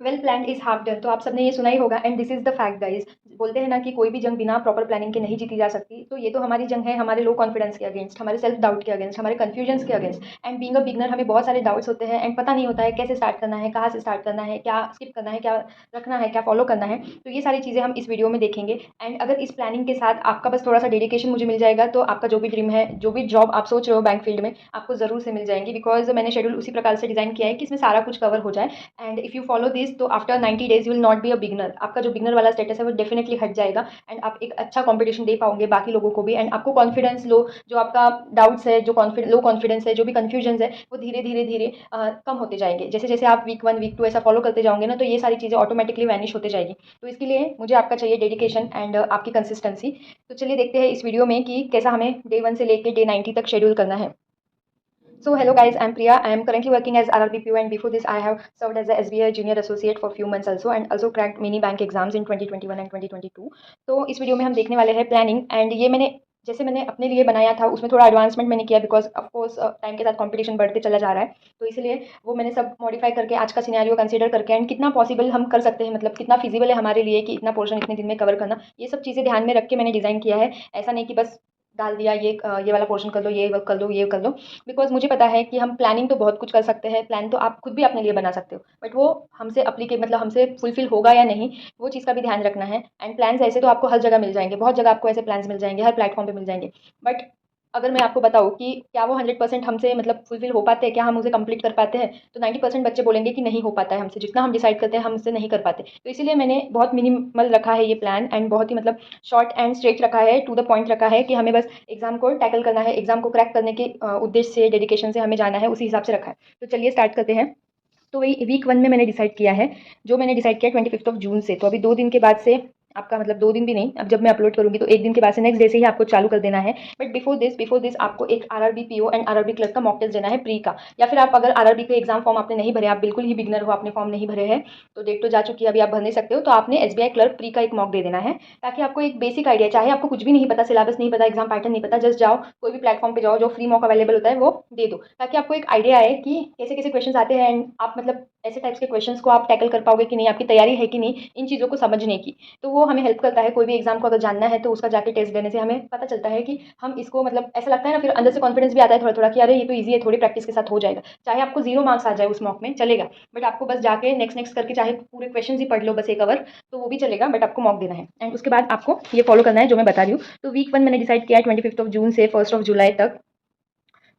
Well plan is half done, तो आप सबने ये सुना ही होगा and this is the fact guys. बोलते हैं ना कि कोई भी जंग बिना प्रॉपर प्लानिंग के नहीं जीती जा सकती, तो ये तो हमारी जंग है हमारे लो कॉन्फिडेंस के अगेंस्ट, हमारे सेल्फ डाउट के अगेंस्ट, हमारे कन्फ्यूजन्स के against. And being a beginner हमें बहुत सारे डाउट्स होते हैं एंड पता नहीं होता है कैसे स्टार्ट करना है, कहाँ से स्टार्ट करना है, क्या स्किप करना है, क्या रखना है, क्या फॉलो करना है। तो ये सारी चीज़ें हम इस वीडियो में देखेंगे। एंड अगर इस प्लानिंग के साथ आपका बस थोड़ा सा डेडिकेशन मुझे मिल जाएगा, तो आपका जो भी ड्रीम है, जो भी जॉब आप सोच रहे हो बैंक फील्ड में, आपको ज़रूर से मिल जाएंगी। बिकॉज मैंने शेड्यूल उसी प्रकार से डिज़ाइन किया है कि इसमें सारा कुछ कवर हो जाए। And if you follow this, तो after 90 days you will not be a beginner. आपका जो बिगनर वाला स्टेटस है वो डेफिनेटली हट जाएगा एंड आप एक अच्छा कॉम्पिटिशन दे पाओगे बाकी लोगों को भी। एंड आपको कॉन्फिडेंस लो, जो आपका डाउट्स है, जो लो कॉन्फिडेंस है, जो भी कन्फ्यूजन है, वो धीरे धीरे धीरे कम होते जाएंगे। जैसे जैसे आप वीक 1 वीक 2 ऐसा फॉलो करते जाओगे ना, तो ये सारी चीज़ें ऑटोमेटिकली वैनिश होते जाएगी। तो इसके लिए मुझे आपका चाहिए डेडिकेशन एंड आपकी कंसिस्टेंसी। तो चलिए देखते हैं इस वीडियो में कि कैसा हमें डे 1 से लेकर डे 90 तक शेड्यूल करना है। So hello guys, I'm Priya. I am currently working as RRBPO, and before this I have served as a SBI junior associate for few months also, and also cracked many bank exams in 2021 and 2022. तो इस video में हम देखने वाले हैं planning. And ये मैंने जैसे मैंने अपने लिए बनाया था उसमें थोड़ा एडवांसमेंट मैंने किया, बिकॉज ऑफ कोर्स टाइम के साथ कंपटीशन बढ़ते चला जा रहा है। तो इसलिए वो मैंने सब मॉडिफाई करके आज का सिनेरियो कंसीडर करके एंड कितना पॉसिबल हम कर सकते हैं, मतलब कितना फिजिबल है हमारे लिए कि इतना पोर्शन इतने दिन में कवर करना, ये सब चीज़ें ध्यान में रख के मैंने डिज़ाइन किया है। ऐसा नहीं कि बस डाल दिया ये वाला पोर्शन कर लो, ये कर लो, ये कर लो। बिकॉज मुझे पता है कि हम प्लानिंग तो बहुत कुछ कर सकते हैं, प्लान तो आप खुद भी अपने लिए बना सकते हो, बट वो हमसे अप्लीकेट मतलब हमसे फुलफिल होगा या नहीं, वो चीज़ का भी ध्यान रखना है। एंड प्लान्स ऐसे तो आपको हर जगह मिल जाएंगे, बहुत जगह आपको ऐसे प्लान्स मिल जाएंगे, हर प्लेटफॉर्म पे मिल जाएंगे। बट अगर मैं आपको बताऊँ कि क्या वो 100% हमसे मतलब फुलफिल हो पाते हैं, क्या हम उसे कंप्लीट कर पाते हैं, तो 90% बच्चे बोलेंगे कि नहीं हो पाता है हमसे, जितना हम डिसाइड करते हैं हम उससे नहीं कर पाते। तो इसीलिए मैंने बहुत मिनिमल रखा है ये प्लान एंड बहुत ही मतलब शॉर्ट एंड स्ट्रेट रखा है, टू द पॉइंट रखा है कि हमें बस एग्जाम को टैकल करना है, एग्जाम को क्रैक करने के उद्देश्य से, डेडिकेशन से हमें जाना है, उसी हिसाब से रखा है। तो चलिए स्टार्ट करते हैं। तो वही वीक 1 में मैंने डिसाइड किया है, जो मैंने डिसाइड किया 25 जून से। तो अभी 2 दिन के बाद से आपका मतलब 2 दिन भी नहीं, अब जब मैं अपलोड करूंगी तो 1 दिन के बाद से नेक्स्ट डे से ही आपको चालू कर देना है। बट बिफोर दिस आपको एक RRB PO and RRB clerk का मॉक टेस्ट देना है प्री का। या फिर आप अगर आरआरबी के एग्जाम फॉर्म आपने नहीं भरे, आप बिल्कुल ही बिगनर हो, आपने फॉर्म नहीं भरे हैं, तो डेट तो जा चुकी है, अभी आप भर नहीं सकते हो, तो आपने एसबीआई क्लर्क प्री का एक मॉक दे देना है, ताकि आपको एक बेसिक आइडिया, चाहे आपको कुछ भी नहीं पता, सिलेबस नहीं पता, एग्जाम पैटर्न नहीं पता, जस्ट जाओ कोई भी प्लेटफॉर्म पे जाओ, जो फ्री मॉक अवेलेबल होता है वो दे दो, ताकि आपको एक आइडिया आए कि कैसे कैसे क्वेश्चन आते हैं एंड आप मतलब ऐसे टाइप्स के क्वेश्चंस को आप टैकल कर पाओगे कि नहीं, आपकी तैयारी है कि नहीं इन चीज़ों को समझने की। तो वो हमें हेल्प करता है, कोई भी एग्जाम को अगर जानना है तो उसका जाके टेस्ट देने से हमें पता चलता है कि हम इसको मतलब ऐसा लगता है ना, फिर अंदर से कॉन्फिडेंस भी आता है थोड़ा थोड़ा कि अरे ये तो ईजी है, थोड़ी प्रैक्टिस के साथ हो जाएगा। चाहे आपको 0 मार्क्स आ जाए उस मॉक में चलेगा, बट आपको बस जाके नेक्स्ट नेक्स्ट करके चाहे पूरे क्वेश्चन ही पढ़ लो बस एक आवर, तो वो भी चलेगा, बट आपको मॉक देना है। एंड उसके बाद आपको ये फॉलो करना है जो मैं बता रही हूँ। तो वीक 1 मैंने डिसाइड किया है 25 जून से 1 जुलाई तक।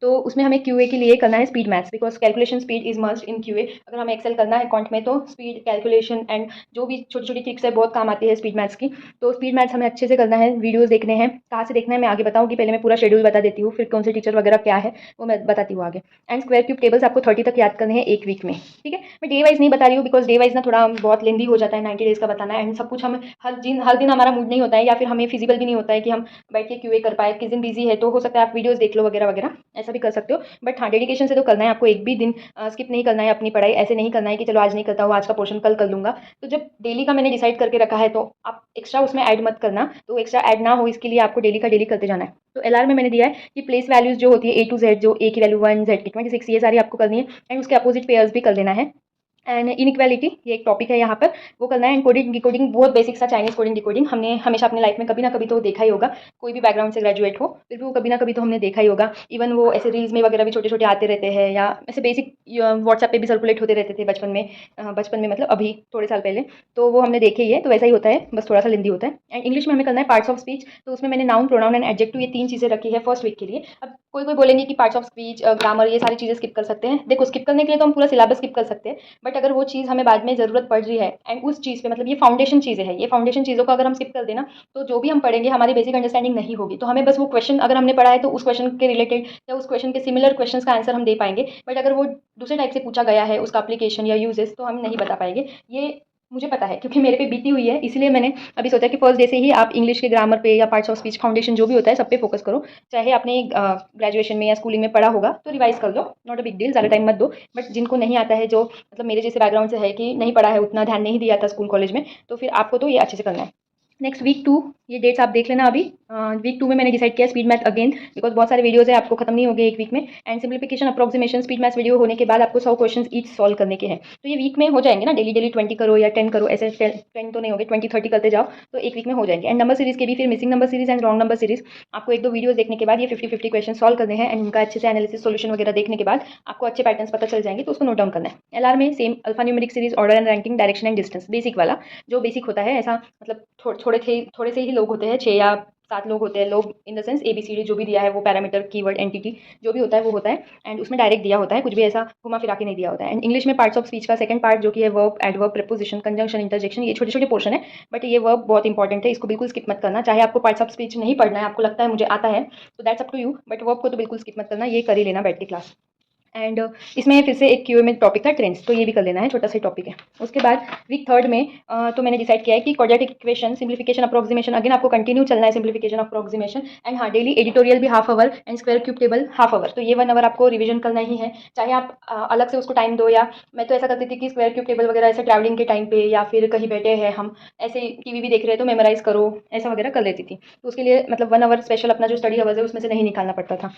तो उसमें हमें क्यूए के लिए करना है speed maths, because calculation speed is must in QA. अगर हमें एक्सेल करना है अकाउंट में, तो स्पीड, कैलकुलेशन एंड जो भी छोटी छोटी ट्रिक्स है बहुत काम आती है स्पीड मैथ्स की। तो स्पीड मैथ्स हमें अच्छे से करना है, वीडियोस देखने हैं। कहाँ से देखना है मैं आगे बताऊँगी, पहले मैं पूरा शेड्यूल बता देती हूँ, फिर कौन से टीचर वगैरह क्या है वो मैं बताती हूँ आगे। एंड स्क्वायर क्यूब टेबल्स आपको 30 तक याद करने हैं एक वीक में, ठीक है। मैं डे वाइज नहीं बता रही हूँ, बिकॉज डे वाइज ना थोड़ा बहुत लेंदी हो जाता है, 90 डेज का बताना है एंड सब कुछ हम हर दिन हमारा मूड नहीं होता है, या फिर हमें फिजिबल भी नहीं होता है कि हम बैठ के क्यूए कर पाए, किस दिन बिजी है तो हो सकता है आप वीडियोस देख लो वगैरह वगैरह, ऐसा भी कर सकते हो। बट हाँ, डेडिकेशन से तो करना है आपको, एक भी दिन स्किप नहीं करना है अपनी पढ़ाई, ऐसे नहीं करना है कि चलो आज नहीं करता हूँ, आज का पोर्शन कल कर लूंगा। तो जब डेली का मैंने डिसाइड करके रखा है, तो आप एक्स्ट्रा उसमें ऐड मत करना, तो एक्स्ट्रा ऐड ना हो इसके लिए आपको डेली का डेली करते जाना है। तो एलआर में मैंने दिया है कि प्लेस वैल्यूज जो होती है ए टू जेड, जो ए की वैल्यू 1, जेड की 26, ये सारी आपको करनी है एंड उसके अपोजिट पेयर्स भी कर देना है। एंड इनइक्वालिटी ये एक टॉपिक है यहाँ पर, वो करना है। एंड कोडिंग डिकोडिंग बहुत बेसिक सा चाइनीज कोडिंग डिकोडिंग हमने हमेशा अपनी लाइफ में कभी ना कभी तो देखा ही होगा, कोई भी बैकग्राउंड से ग्रेजुएट हो फिर भी वो कभी ना कभी तो हमने देखा ही होगा। इवन वो ऐसे रील्स में वगैरह भी छोटे छोटे आते रहते हैं, या ऐसे बेसिक व्हाट्सएप पे भी सर्कुलेट होते रहते थे बचपन में। बचपन में मतलब अभी थोड़े साल पहले, तो वो हमने देखे ही है। तो वैसा ही होता है, बस थोड़ा सा लेंदी होता है। एंड इंग्लिश में हमें करना है पार्ट्स ऑफ स्पीच, तो उसमें मैंने नाउन, प्रोनाउन एंड एडजेक्टिव ये 3 चीज़ें रखी है फर्स्ट वीक के लिए। अब कोई बोलेंगे कि पार्ट्स ऑफ स्पीच, ग्रामर, ये सारी चीज़ें स्किप कर सकते हैं। देखो, स्किप करने के लिए तो हम पूरा सिलेबस स्किप कर सकते हैं, बट अगर वो चीज़ हमें बाद में ज़रूरत पड़ रही है एंड उस चीज़ पे मतलब ये फाउंडेशन चीज़ें हैं, ये फाउंडेशन चीज़ों को अगर हम स्किप कर देना, तो जो भी हम पढ़ेंगे हमारी बेसिक अंडरस्टैंडिंग नहीं होगी। तो हमें बस वो क्वेश्चन अगर हमने पढ़ा है तो उस क्वेश्चन के रिलेटेड या उस क्वेश्चन के सिमिलर क्वेश्चन का आंसर हम दे पाएंगे, बट अगर वो दूसरे टाइप से पूछा गया है उसका एप्लीकेशन या यूजेस, तो हम नहीं बता पाएंगे। ये मुझे पता है क्योंकि मेरे पे बीती हुई है, इसलिए मैंने अभी सोचा कि फर्स्ट डे से ही आप इंग्लिश के ग्रामर पे या पार्ट्स ऑफ स्पीच फाउंडेशन जो भी होता है सब पे फोकस करो। चाहे आपने ग्रेजुएशन में या स्कूलिंग में पढ़ा होगा तो रिवाइज कर लो, नॉट अ बिग डील, ज़्यादा टाइम मत दो। बट जिनको नहीं आता है, जो मतलब मेरे जैसे बैकग्राउंड से है कि नहीं पढ़ा है, उतना ध्यान नहीं दिया था स्कूल कॉलेज में, तो फिर आपको तो ये अच्छे से करना है। नेक्स्ट वीक 2, ये डेट्स आप देख लेना अभी। वीक 2 में मैंने डिसाइड किया स्पीड मैथ अगेन, बिकॉज बहुत सारे वीडियोस है, आपको खत्म नहीं हो गए एक वीक में। And simplification approximation speed maths video होने के बाद आपको 100 क्वेश्चन ईच सॉल्व करने के हैं। तो ये वीक में हो जाएंगे ना, डेली डेली 20 करो या 10 करो, ऐसे 10 तो नहीं होंगे, 20-30 करते जाओ तो एक वीक में हो जाएंगे। एंड नंबर सीरीज के भी फिर missing number series and wrong number series आपको एक दो वीडियोस देखने के बाद ये 50-50 क्वेश्चन सॉल्व करने हैं। एंड उनका अच्छे से एनालिसिस सोल्यूशन वगैरह देखने के बाद आपको अच्छे पैटर्न्स पता चल जाएंगे, तो उसको नोट डाउन करना है। एलआर में same alpha numeric series, order and ranking, direction and distance, basic वाला जो बेसिक होता है, ऐसा मतलब थोड़े से ही लोग होते हैं, 6 या 7 लोग होते हैं। लोग इन द सेंस ABCD जो भी दिया है वो पैरामीटर कीवर्ड एंटिटी जो भी होता है वो होता है। एंड उसमें डायरेक्ट दिया होता है, कुछ भी ऐसा घुमा फिरा के नहीं दिया होता है। एंड इंग्लिश में पार्ट्स ऑफ स्पीच का सेकंड पार्ट जो कि है verb, adverb, preposition, conjunction, interjection, ये छोटे छोटे पोर्शन है, बट ये वर्ब बहुत इंपॉर्टेंट है, इसको बिल्कुल स्किप मत करना। चाहे आपको पार्ट्स ऑफ स्पीच नहीं पढ़ना है, आपको लगता है मुझे आता है, तो that's up to you, but verb को तो बिल्कुल स्किप मत करना, ये कर ही लेना बैठ के क्लास। एंड इसमें फिर से एक क्यूए में टॉपिक था ट्रेंड्स, तो ये भी कर लेना है, छोटा सा टॉपिक है। उसके बाद वीक 3 में तो मैंने डिसाइड किया है कि quadratic equation, simplification approximation, again आपको कंटिन्यू चलना है सिंप्लीफिकेशन अप्रोक्सीमेशन। एंड हाँ, डेली एडिटोरियल भी half hour and square cube table half hour, तो ये 1 आवर आपको रिवीजन करना ही है। चाहे आप अलग से उसको टाइम दो, या मैं तो ऐसा करती थी कि स्क्वायर क्यूब टेबल वगैरह ऐसे ट्रैवलिंग के टाइम पे या फिर कहीं बैठे हैं हम, ऐसे टीवी भी देख रहे हैं तो मेमोराइज करो, ऐसा वगैरह कर लेती थी। तो उसके लिए मतलब 1 आवर स्पेशल अपना जो स्टडी आवर्स है उसमें से नहीं निकालना पड़ता था।